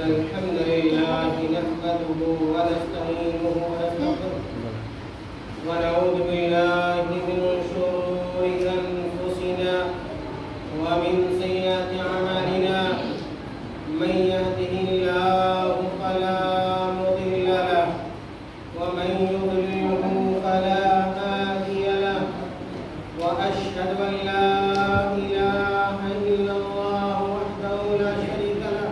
الحمد لله نحمده ونستعينه ونستغفره ونعوذ بالله من شرور أنفسنا ومن سيئات أعمالنا من يهده الله فلا مضل له ومن يضلله فلا هادي له وأشهد أن لا إله إلا الله وحده لا شريك له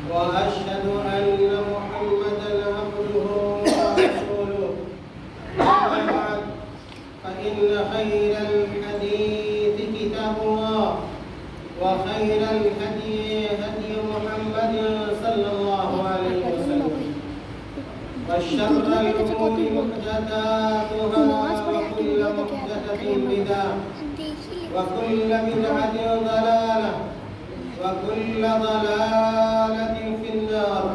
وأشهد أن محمدا عبده ورسوله أما بعد فإن خير الحديث كتاب الله وخير الهدي هدي محمد صلى الله عليه وسلم وشر الأمور محدثاتها وكل محدثة بدعة وكل بدعة ضلالة وكل ضلالة في النار.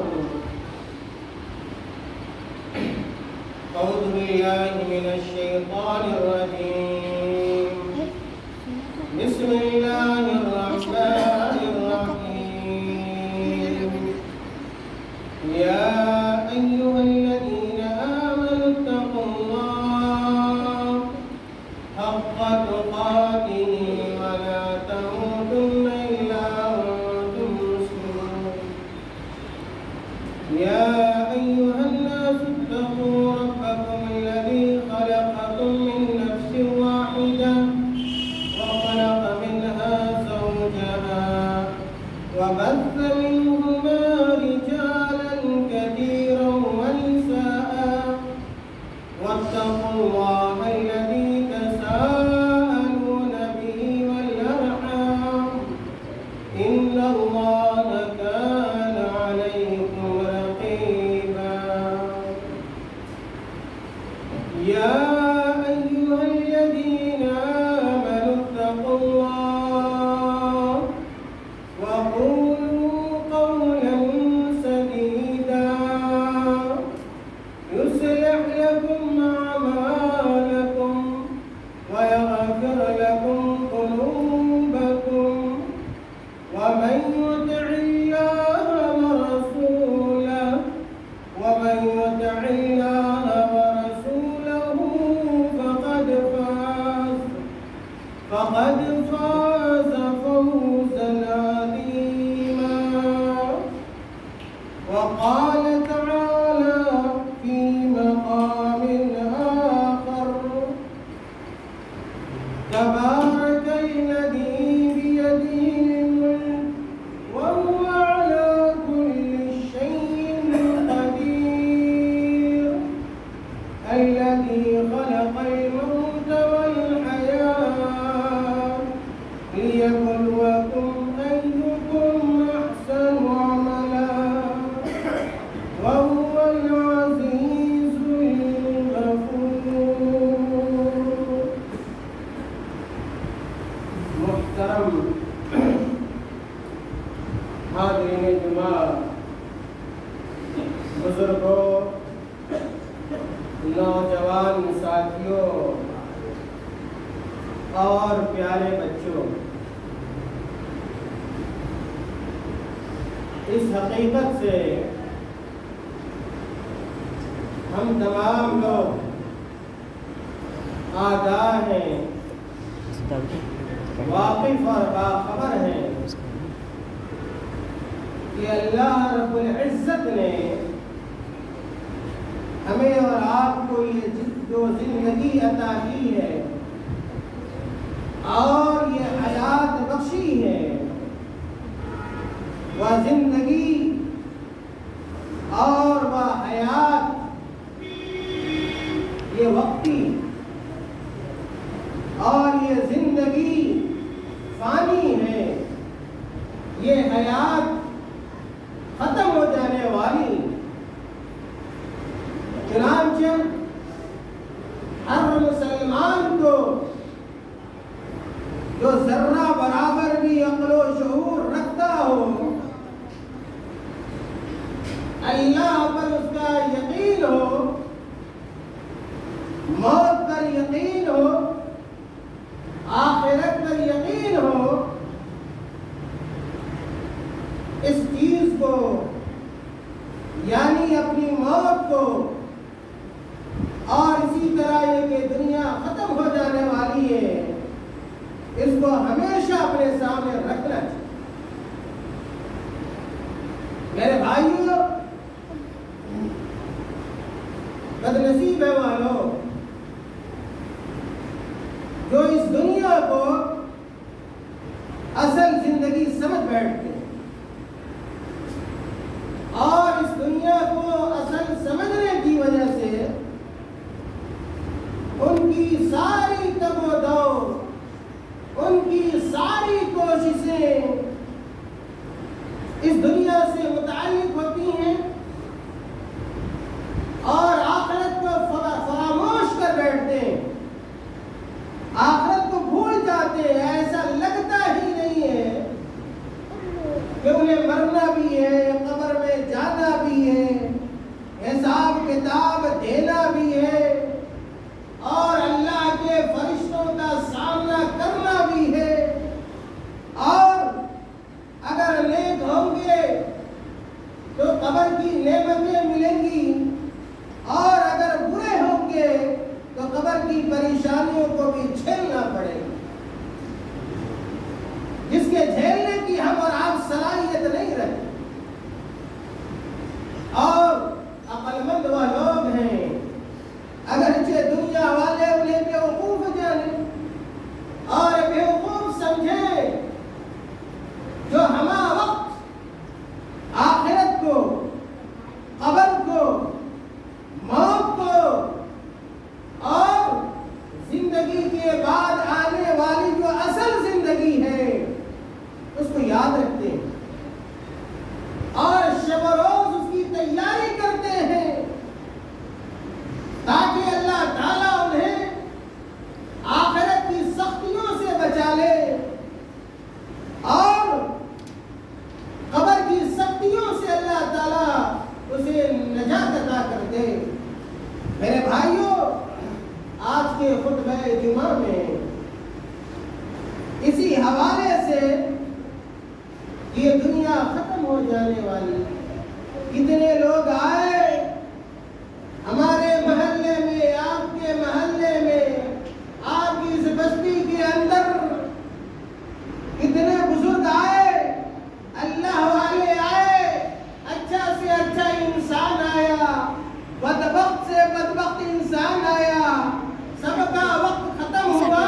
أعوذ بالله من الشيطان الرجيم. بسم الله الرحمن الرحيم. يا أيها الذين آمنوا اتقوا الله حق تقاته ولا تموتن إلا وأنتم مسلمون. يا أيها الناس اتقوا ربكم الذي خلقكم من نفس واحدة وخلق منها زوجها وبث منهما رجالا كثيرا ونساء واتقوا الله الذي تساءلون به والأرحام إن الله كان عليكم رقيبا. يا أيها الذين آمنوا اتقوا الله وقولوا قولا سديدا يصلح لكم أعمالكم ويغفر لكم ذنوبكم ومن يطع الله ورسوله فقد فاز فوزا عظيما. وقال تعالى في مقام آخر تبارك الذي بيده الملك وهو على كل شيء قدير الذي خلق الموت والحياة ليبلوكم أيكم أحسن عملا وهو العزيز الغفور. محترم حاضرین جمعہ، بزرگوں، نوجوان ساتھیوں اور پیارے بچوں، اس حقیقت سے ہم تمام لوگ آگاہ ہیں، واقف اور باخبر ہیں کہ اللہ رب العزت نے ہمیں اور آپ کو یہ جو زندگی عطا کی ہے اور یہ حیات بخشی ہے، وہ زندگی اور وہ حیات یہ وقتی اور یہ زندگی فانی ہے، یہ حیات ختم ہو جانے والی. چنانچہ ہر مسلمان کو جو ذرہ برابر بھی عقل و شعور رکھتا ہو، اللہ پر اس کا یقین ہو، موت پر یقین ہو، آخرت پر یقین ہو، کو ہمیشہ اپنے سامنے رکھنا چاہیے۔ میرے بھائیوں، بد نصیب ہے وہ لوگ جو اس دنیا کو اصل زندگی سمجھ بیٹھتے ہیں، اور اس دنیا کو اصل سمجھنے کی وجہ سے ان کی ساری تگ و دو، ان کی ساری کوششیں اس دنیا سے متعلق ہوتی ہیں اور آخرت کو فراموش کر بیٹھتے ہیں، آخرت کو بھول جاتے ہیں۔ ایسا لگتا ہی نہیں ہے کہ انہیں مرنا بھی ہے، قبر میں جانا بھی ہے، حساب کتاب دینا بھی ہے، اور اللہ کے فرشتوں کا سامنا کرنا بھی ہے، اور اگر نیک ہوں گے تو قبر کی نعمتیں ملیں گی، اور اگر برے ہوں گے تو قبر کی پریشانیوں کو بھی جھیلنا پڑے گا، جس کے جھیلنے کی ہم اور آپ صلاحیت نہیں رکھتے۔ اور عقل مند وہ لوگ ہیں، اگرچہ دنیا والے انہیں بیوقوف جانیں اور بیوقوف سمجھیں، جو ہما وقت آخرت کو، قبر کو، موت کو اور زندگی کے بعد آنے والی جو اصل زندگی ہے اس کو یاد رکھتے ہیں اور شب و روز اس کی تیاری کرتے ہیں، تاکہ اللہ تعالیٰ انہیں آخرت کی سختیوں سے بچا لے اور قبر کی سختیوں سے اللہ تعالیٰ اسے نجات عطا کر دے۔ میرے بھائیوں، آج کے خطبہ جمعہ میں اسی حوالے سے یہ دنیا ختم ہو جانے والی، کتنے لوگ آئے ہمارے محلے میں، آپ کے محلے میں، آپ کی اس بستی کے اندر کتنے بزرگ آئے، اللہ والے آئے، اچھا سے اچھا انسان آیا، بدبخت سے بدبخت انسان آیا، سب کا وقت ختم ہوا۔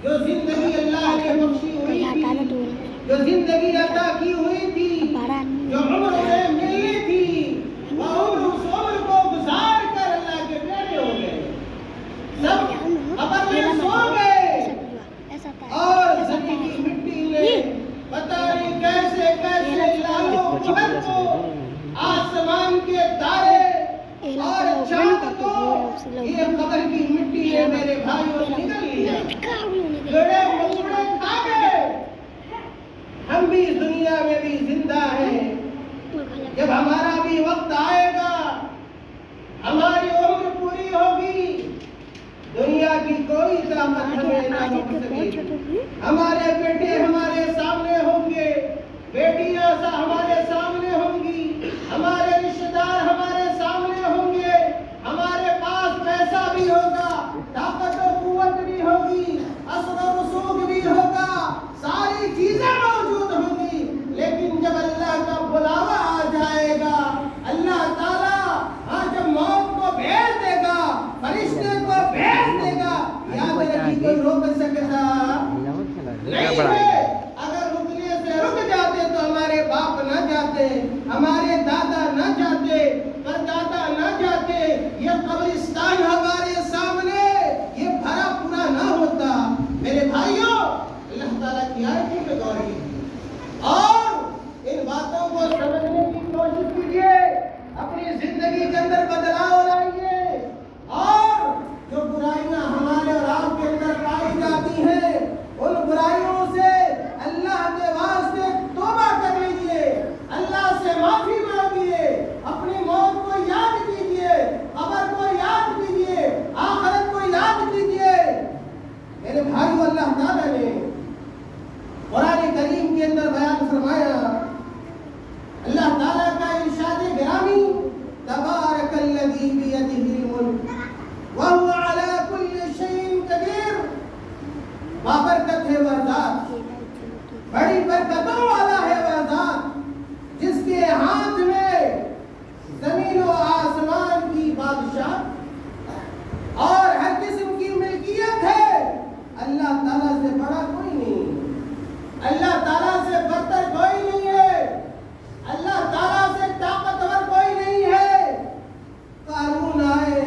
جو زندگی اللہ نے بخشی ہوئی تھی، جو زندگی عطا کی ہوئی تھی، جو عمر انہیں ملنی تھی، وہ عمر اس عمر کو گزار کر اللہ کے پیارے ہو گئے، سب قبر میں سو گئے، اور زمین کی مٹی نے پتہ نہیں کیسے کیسے لاکھوں قبر کو، آسمان کے تارے اور چاند کو یہ قبر کی مٹی نے میرے بھائیوں نگل لیا، گڑے مکڑے کھا گئے۔ ہم بھی اس دنیا میں بھی زندہ ہیں، جب ہمارا بھی وقت آئے گا، ہماری عمر پوری ہوگی، دنیا کی کوئی طاقت ہمیں نہ روک سکے گی۔ ہمارے بیٹے ہمارے سامنے ہوں گے، بیٹیاں ہمارے سامنے ہوں گی، ہمارے رشتہ دار ہمارے سامنے ہوں گے، ہمارے پاس پیسہ بھی ہوگا، طاقت و قوت بھی ہوگی، اثر و رسوخ بھی ہوگا، ساری چیزیں موجود ہوں گی، لیکن جب اللہ کا بلاوا آ جائے گا، اللہ تعالیٰ جب موت کو بھیج دے گا، فرشتے کو بھیج دے گا، یاد رکھیے کوئی روک سکتا نہیں ہے۔ اگر رکنے سے رک جاتے تو ہمارے باپ نہ جاتے، ہمارے دادا نہ جاتے، پردادا نہ جاتے، یہ قبرستان ہمارے سامنے یہ بھرا پورا نہ ہوتا۔ میرے بھائیوں، اللہ تعالیٰ کی آیتوں پہ غور کیجیے اور ان باتوں کو سمجھنے کی کوشش کیجیے، اپنی زندگی کے اندر بدلاؤ لائیے، اور جو برائیاں ہمارے اور آپ کے اندر پائی جاتی ہیں ان برائیوں سے اللہ کے واسطے توبہ کر لیجیے، اللہ سے معافی مانگیے، اپنی موت کو یاد کیجیے، قبر کو یاد کیجیے، آخرت کو یاد کیجیے۔ میرے بھائیو، اللہ تعالیٰ نے قرآن کریم کے اندر بیان فرمایا، اللہ تعالیٰ کا ارشاد گرامی، تبارک الذی بیدہ الملک وہو علی کل شیء قدیر، بابرکت ہے وہ ذات، بڑی برکتوں والا ہے وہ ذات جس کے ہاتھ میں زمین و آسمان کی بادشاہ اور ہر قسم کی ملکیت ہے۔ اللہ تعالیٰ سے بڑا کوئی نہیں، اللہ تعالیٰ سے برتر کوئی نہیں ہے، اللہ تعالیٰ سے طاقتور کوئی نہیں ہے۔ قارون آئے،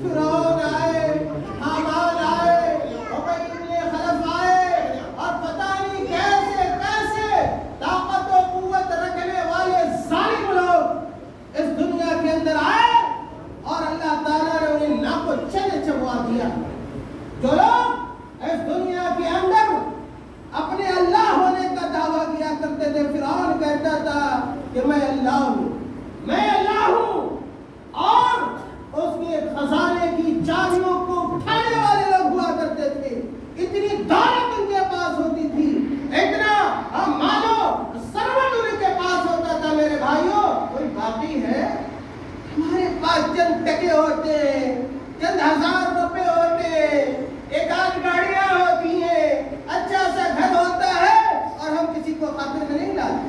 فرعون آئے، حامان آئے، ابی بن خلف آئے، اور پتہ نہیں کیسے کیسے طاقت و قوت رکھنے والے ظالم لوگ اس دنیا کے اندر آئے، اور اللہ تعالیٰ نے انہیں ناکو چلے چبوا دیا۔ جو لوگ اس دنیا کے اندر اپنے اللہ ہونے کا دعویٰ کیا کرتے تھے، فرعون کہتا تھا کہ میں اللہ ہوں، میں اللہ ہوں، اور اس کے خزانے کی چابیوں کو اٹھانے والے لوگ ہوا کرتے تھے۔ اتنی دولت ان کے پاس ہوتی تھی، اتنا مالو ثروت ان کے پاس ہوتا تھا۔ میرے بھائیوں، کوئی باقی ہے؟ ہمارے پاس چند ٹکے ہوتے ہیں، چند ہزار روپے ہوتے ہیں، ایک آدھ گاڑیاں ہوتی ہیں، اچھا سا گھر ہوتا ہے، اور ہم کسی کو خاطر میں نہیں لاتے،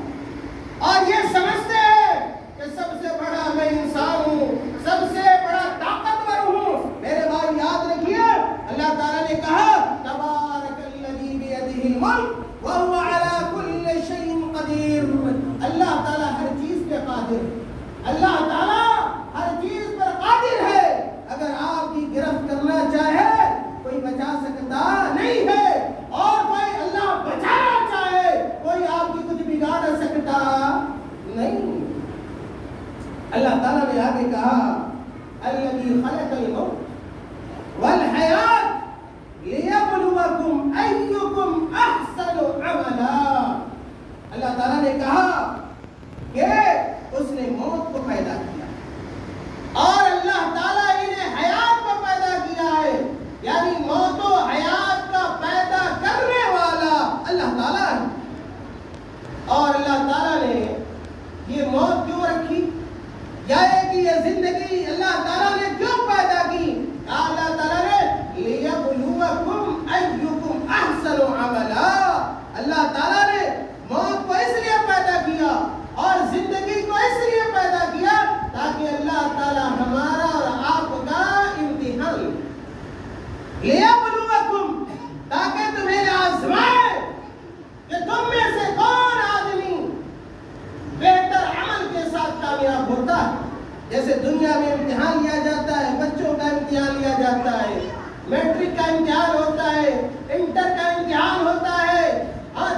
اور یہ سمجھتے ہیں کہ سب سے بڑا میں انسان ہوں، سب سے بڑا طاقتور ہوں۔ میرے بھائی یاد رکھیے، اللہ تعالیٰ نے کہا تبارک الذی بیدہ الملک وہو علی کل شیء قدیر۔ اللہ تعالیٰ ہر چیز پہ قادر، اللہ تعالیٰ ہر چیز پر قادر ہے۔ اگر آپ کی گرفت کرنا چاہے کوئی بچا سکتا نہیں ہے، اور کوئی اللہ بچانا چاہے کوئی آپ کی کچھ بگاڑ سکتا نہیں۔ اللہ تعالیٰ نے آگے کہا الذی خلق الموت والحیات لیبلوکم ایکم احسن عملا۔ اللہ تعالیٰ نے کہا کہ اس نے موت کو پیدا کیا، اور اللہ تعالیٰ انہیں حیات کو پیدا کیا ہے، یعنی موت و حیات کا پیدا کرنے والا اللہ تعالیٰ ہے۔ اور اللہ تعالیٰ نے یہ موت کیوں رکھی، یا کہ یہ زندگی اللہ تعالیٰ نے کیوں پیدا کی؟ اللہ تعالیٰ نے لیبلوکم ایکم احسن عملا۔ اللہ تعالیٰ نے موت کو اس لیے پیدا کیا اور زندگی کو اس لیے پیدا کیا تاکہ اللہ تعالیٰ ہمارا اور آپ کا امتحان لیبلوکم، تاکہ تمہیں آزمائے کہ تم میں سے کون آدمی بہتر عمل کے ساتھ کامیاب ہوتا ہے۔ جیسے دنیا میں امتحان لیا جاتا ہے، بچوں کا امتحان لیا جاتا ہے، میٹرک کا امتحان ہوتا ہے، انٹر کا امتحان ہوتا ہے،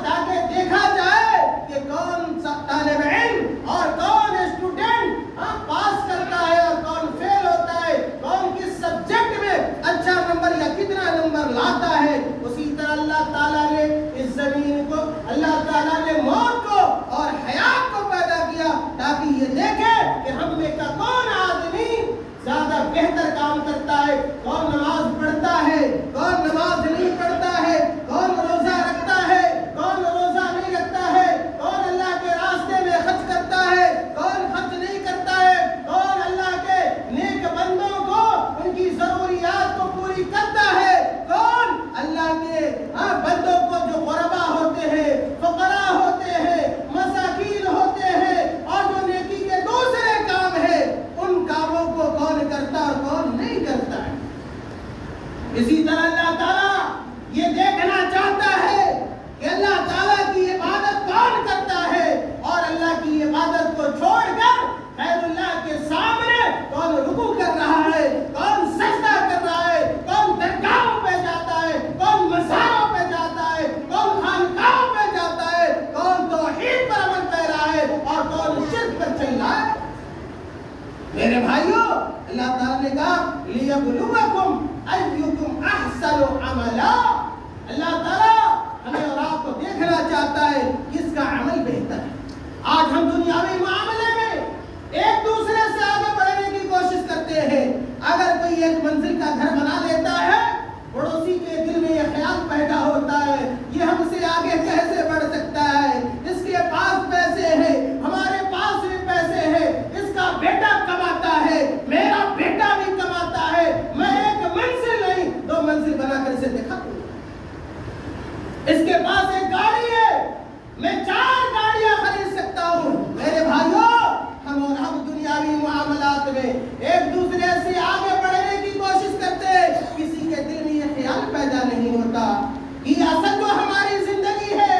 تاکہ دیکھا جائے کہ کون سا طالب علم اور کون اسٹوڈنٹ پاس کرتا ہے اور کون فیل ہوتا ہے، کون کس سبجیکٹ میں اچھا نمبر یا کتنا نمبر لاتا ہے۔ اسی طرح اللہ تعالیٰ نے اس زمین کو، اللہ تعالیٰ نے موت کو اور حیات کو پیدا کیا تاکہ یہ دیکھے کہ ہم میں کا کون آدمی زیادہ بہتر کام کرتا ہے، کون نماز پڑھتا ہے، کون نماز نہیں پڑھتا ہے، کون روزہ رکھتا ہے، کون روزہ نہیں رکھتا ہے، کون اللہ کے راستے میں خرچ کرتا ہے، کون خرچ نہیں کرتا ہے، کون اللہ کے نیک بندوں کو ان کی ضروریات کو پوری کرتا ہے، کون اللہ کے بندوں کو جو غربا ہوتے ہیں، فقراء ہوتے ہیں، مساکین ہوتے ہیں، اور جو نیکی کے دوسرے کام ہیں، ان کاموں کو کون کرتا اور کون نہیں کرتا ہے۔ اسی طرح اللہ تعالیٰ یہ دیکھنا چاہتا ہے کہ اللہ تعالیٰ کی عبادت کون کرتا ہے، اور اللہ کی عبادت کو چھوڑ کر غیر اللہ کے سامنے کون رکوع کر رہا ہے، کون سجدہ کر رہا ہے، کون درگاہوں پہ جاتا ہے، کون مزاروں پہ جاتا ہے، کون خانقاہوں پہ جاتا ہے، کون توحید پر عمل کر رہا ہے اور کون شرک پر چل رہا ہے۔ میرے بھائیوں، اللہ تعالیٰ نے کہا لیبلوکم ایکم احسن عملا۔ اللہ تعالیٰ ہمیں اور آپ کو دیکھنا چاہتا ہے کس کا عمل بہتر ہے۔ آج ہم دنیاوی معاملے میں ایک دوسرے سے آگے بڑھنے کی کوشش کرتے ہیں۔ اگر کوئی ایک منزل کا گھر بنا لیتا ہے، پڑوسی کے دل میں یہ خیال پیدا ہوتا ہے یہ ہم سے آگے کیسے بڑھ سکتا ہے، اس کے پاس پیسے ہیں، ہمارے پاس بھی پیسے ہیں، اس کا بیٹا کماتا ہے، میرا بیٹا بھی کماتا ہے، میں ایک منزل نہیں دو منزل بنا کر اسے دکھا دوں۔ اس کے پاس ایک گاڑی ہے، میں 4 گاڑیاں خرید سکتا ہوں۔ میرے بھائیوں، ہم دنیاوی معاملات میں ایک دوسرے سے آگے بڑھنے کی کوشش کرتے ہیں، کسی کے دل میں یہ خیال پیدا نہیں ہوتا کہ اصل جو ہماری زندگی ہے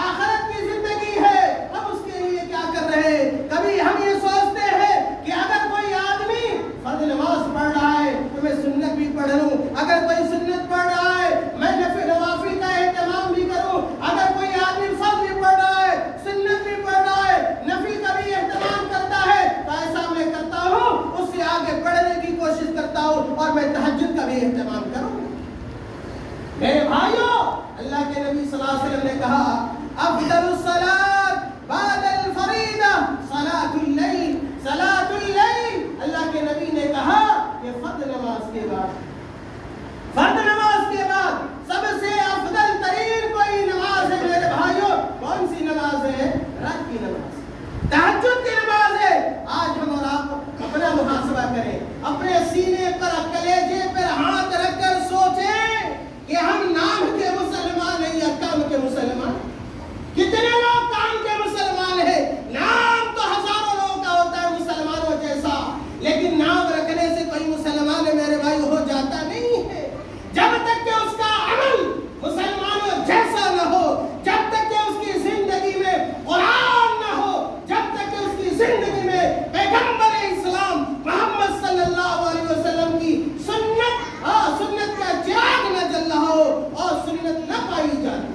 آخرت کی زندگی ہے، ہم اس کے لیے کیا کر رہے ہیں۔ کبھی ہم یہ سوچتے ہیں کہ اگر کوئی آدمی فرض نماز پڑھ رہا ہے تو میں سنت بھی پڑھ لوں، اگر کوئی سنت پڑھ رہا ہے میں نوافل کا اہتمام بھی کروں، اگر کوئی آدمی فرض بھی پڑھ رہا ہے سنت بھی پڑھ رہا ہے نفل کا بھی اہتمام کرتا ہے تو ایسا میں کرتا ہوں، اس سے آگے بڑھنے کی کوشش کرتا ہوں اور میں تہجد کا بھی اہتمام کروں۔ میرے بھائیوں، اللہ کے نبی صلی اللہ علیہ وسلم نے کہا افضل الصلاۃ بعد الفریضہ صلاۃ اللیل، صلاۃ اللیل، اللہ کے نبی نے کہا کہ فرض نماز کے بعد سب سے افضل ترین کوئی نماز ہے میرے بھائیوں، کون سی نماز ہے؟ رات کی نماز، تہجد کی نماز ہے۔ آج ہم اور آپ اپنا محاسبہ کریں، اپنے سینے پر کلیجے پر ہاتھ رکھ کر سوچیں کہ ہم نام کے مسلمان ہیں یا کام کے مسلمان؟ کتنے لوگ کام کے مسلمان ہیں؟ نام تو ہزاروں لوگوں کا ہوتا ہے مسلمانوں جیسا، لیکن نام رکھنے سے کوئی مسلمان میرے بھائی ہو جاتا نہیں ہے۔ جب تک کہ اس کا عمل مسلمانوں جیسا نہ ہو، جب تک کہ اس کی زندگی میں قرآن نہ ہو، جب تک کہ اس کی زندگی میں پیغمبر اسلام محمد صلی اللہ علیہ وسلم کی سنت کا چراغ نہ جل رہا ہو اور سنت نہ پائی جاتی۔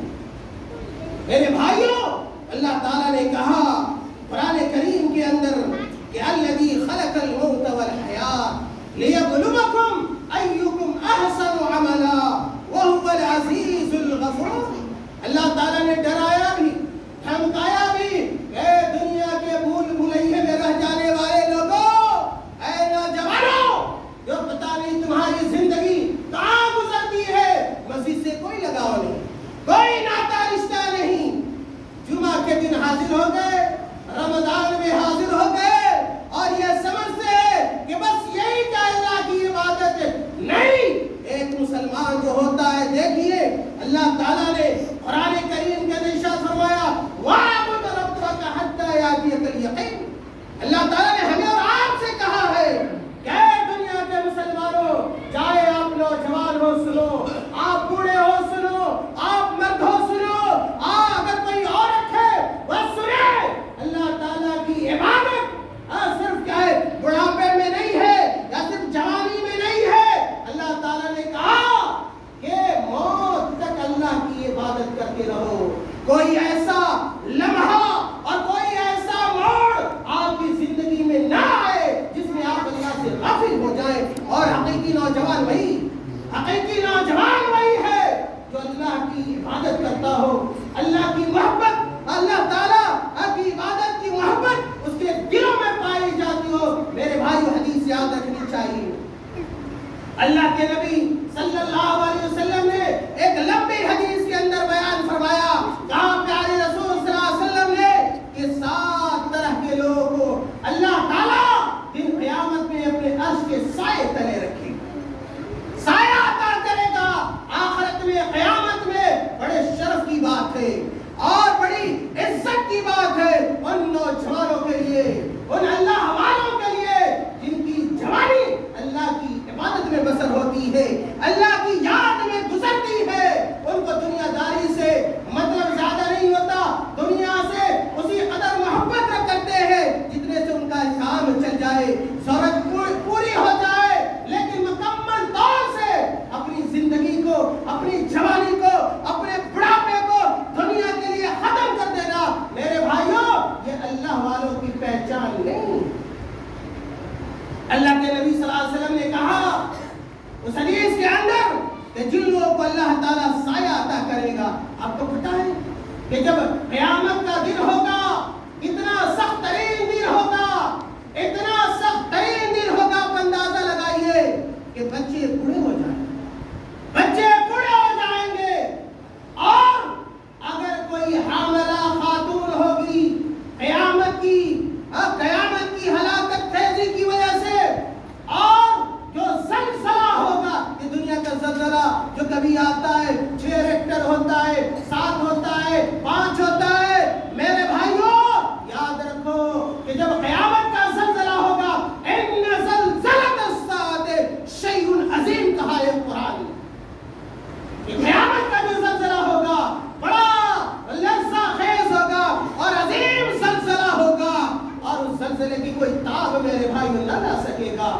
میرے بھائیوں، اللہ تعالیٰ نے کہا قرآن کریم کے اندر کہ الذی خلق الموت والحیات لیبلوکم ایکم احسن عملا وهو العزیز الغفور۔ اللہ تعالیٰ نے ڈرایا بھی، دھمکایا بھی، اے دنیا کے بھول بھلائیے میں رہ جانے والے لوگوں، اے نوجوانوں، جو پتہ نہیں تمہاری زندگی کہاں گزرتی ہے، مسجد سے کوئی لگاؤ نہیں، کوئی ناتا رشتہ نہیں، جمعہ کے دن حاضر ہو گئے، رمضان میں حاضر ہو گئے اور یہ سمجھتے ہیں کہ بس یہی کیا اللہ کی عبادت ہے۔ نہیں، ایک مسلمان جو ہوتا ہے، دیکھیے اللہ تعالیٰ نے قرآن کریم کے اندر ارشاد فرمایا وَاعْبُدْ رَبَّكَ حَتَّىٰ يَأْتِيَكَ الْيَقِينُ۔ اللہ تعالیٰ نے ہمیں اور آپ سے کہا ہے کہ اے دنیا کے مسلمانوں، چاہے آپ نوجوان ہو سنو، آپ بوڑھے ہو سنو، آپ مرد ہو سنو، اگر کوئی عورت ہے وہ سنے، اللہ تعالیٰ کی عبادت صرف کیا ہے بڑھاپے میں نہیں ہے یا صرف جوانی میں نہیں ہے۔ اللہ تعالیٰ نے کہا کہ موت تک اللہ کی عبادت کرتے رہو۔ کوئی ایسا لمحہ اور کوئی ایسا موڑ آپ کی زندگی میں نہ آئے جس میں آپ اللہ سے غافل ہو جائیں۔ اور حقیقی نوجوان وہی ہے جو اللہ کی عبادت کرتا ہو، اللہ کی محبت، اللہ تعالیٰ کی عبادت کی محبت اس کے دلوں میں پائی جاتی ہو۔ میرے بھائیو، حدیث یاد رکھنی چاہیے۔ اللہ کے نبی صلی اللہ علیہ وسلم نے ایک لمبی حدیث کے اندر بیان فرمایا، کہا پیارے رسول صلی اللہ علیہ وسلم نے کہ 7 طرح کے لوگوں کو اللہ تعالیٰ دن قیامت میں اپنے عرش کے سائے تلے رکھے گا، سایہ عطا کرے گا۔ آخرت میں، قیامت میں بڑے شرف کی بات ہے اور بڑی عزت کی بات ہے ان نوجوانوں کے لیے، ان اللہ والوں کے لیے جن کی جوانی اللہ کی عبادت میں بسر ہوتی ہے، اللہ کی یاد میں گزرتی ہے۔ ان کو دنیا داری سے مطلب زیادہ نہیں ہوتا، دنیا سے اسی قدر محبت کرتے ہیں جتنے سے ان کا کام چل جائے، ضرورت پوری ہو جائے، لیکن مکمل طور سے اپنی زندگی کو، اپنی جوانی کو، اپنے بڑھاپے کو دنیا کے لیے ختم کر دینا، میرے بھائیوں، یہ اللہ والوں کی پہچان نہیں۔ اللہ کے نبی صلی اللہ علیہ وسلم نے کہا اس حدیث کے اندر کہ جن لوگوں کو اللہ تعالیٰ سایہ عطا کرے گا، آپ کو پتہ ہے کہ جب قیامت کا دن ہوگا، اتنا سخت ترین دن ہوگا، اتنا سخت ترین دن ہوگا، آپ اندازہ لگائیے کہ بچے بوڑھے ہو جائیں گے، بچے بوڑھے ہو جائیں گے، اور اگر کوئی حاملہ خاتون ہوگی قیامت کی ہلاکت خیزی کی وجہ سے، اور جو زلزلہ ہوگا، یہ دنیا کا زلزلہ جو کبھی آتا ہے، 6 ریکٹر ہوتا ہے، 7 ہوتا ہے، 5 ہوتا ہے. میرے بھائیوں یاد رکھو کہ جب قیامت کا زلزلہ ہوگا، ان زلزلۃ الساعۃ شیء عظیم کہا ہے قرآن. کہ قیامت کا جو زلزلہ ہوگا بڑا لرزہ خیز ہوگا اور عظیم زلزلہ ہوگا، اور اس زلزلے کی کوئی تاب میرے بھائی نہ لا سکے گا.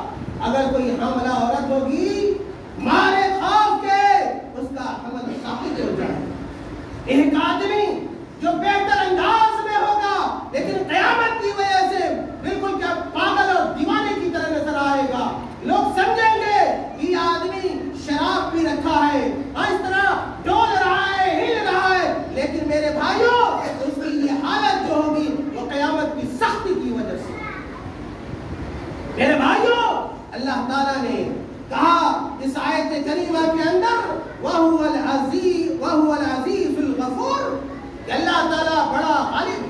اگر کوئی حاملہ عورت ہوگی مارے خوف کے اس کا حمل ثابت ہو جائے. ایک آدمی جو بہتر انداز میں ہوگا لیکن قیامت کی وجہ سے بالکل کیا پاگل اور دیوانے کی طرح نظر آئے گا. لوگ سمجھیں گے یہ آدمی شراب پی رکھا ہے، اس طرح ڈول رہا ہے، ہل رہا ہے. لیکن میرے بھائیوں اس کی یہ حالت جو ہوگی وہ قیامت کی سختی کی وجہ سے. میرے بھائیوں اللہ تعالیٰ نے کہا اس آیت کریمہ کے اندر وَهُوَ الْعَزِيزُ الْغَفُورُ کہ اللہ تعالیٰ بڑا غالب